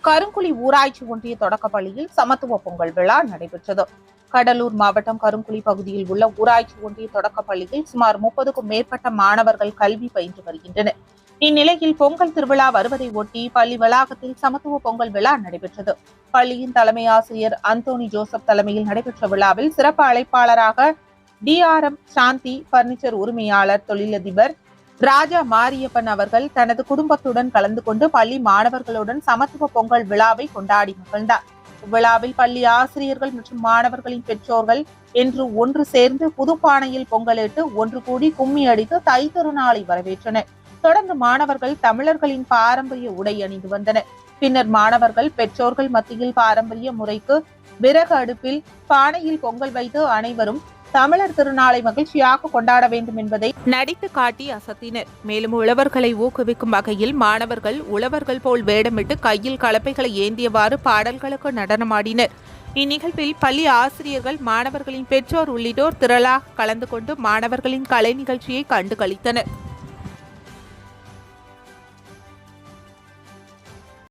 கருங்குழி ஊராட்சி ஒன்றிய தொடக்கப்பள்ளியில் சமத்துவ பொங்கல் விழா நடைபெற்றது. கடலூர் மாவட்டம் கருங்குழி பகுதியில் உள்ள ஊராட்சி ஒன்றிய தொடக்கப்பள்ளியில் சுமார் 30க்கும் மேற்பட்ட மாணவர்கள் கல்வி பயின்று வருகின்றனர். இந்நிலையில் பொங்கல் திருவிழா வருவதை ஒட்டி பள்ளி வளாகத்தில் சமத்துவ பொங்கல் விழா நடைபெற்றது. பள்ளியின் தலைமை ஆசிரியர் அந்தோனி ஜோசப் தலைமையில் நடைபெற்ற விழாவில் சிறப்பு அழைப்பாளராக DRM சாந்தி, பர்னிச்சர் உரிமையாளர் தொழிலதிபர் ராஜா மாரியப்பன் அவர்கள் தனது குடும்பத்துடன் கலந்து கொண்டு பள்ளி மாணவர்களுடன் சமத்துவ பொங்கல் விழாவை கொண்டாடி மகிழ்ந்தார். விழாவில் பள்ளி ஆசிரியர்கள் மற்றும் மாணவர்களின் பெற்றோர்கள் என்று ஒன்று சேர்ந்து புதுப்பானையில் பொங்கலிட்டு ஒன்று கூடி கும்மி அடித்து தை திருநாளை வரவேற்றனர். தொடர்ந்து மாணவர்கள் தமிழர்களின் பாரம்பரிய உடை அணிந்து வந்தனர். பின்னர் மாணவர்கள் பெற்றோர்கள் மத்தியில் பாரம்பரிய முறைக்கு விறகு அடுப்பில் பானையில் பொங்கல் வைத்து அனைவரும் தமிழர் திருநாளை மகிழ்ச்சியாக கொண்டாட வேண்டும் என்பதை நடித்து காட்டி அசத்தினர். மேலும் உழவர்களை ஊக்குவிக்கும் வகையில் மாணவர்கள் உழவர்கள் போல் வேடமிட்டு கையில் கலப்பைகளை ஏந்தியவாறு பாடல்களுக்கு நடனமாடினர். இந்நிகழ்வில் பள்ளி ஆசிரியர்கள், மாணவர்களின் பெற்றோர் உள்ளிட்டோர் திரளாக கலந்து கொண்டு மாணவர்களின் கலை நிகழ்ச்சியை கண்டு களித்தனர்.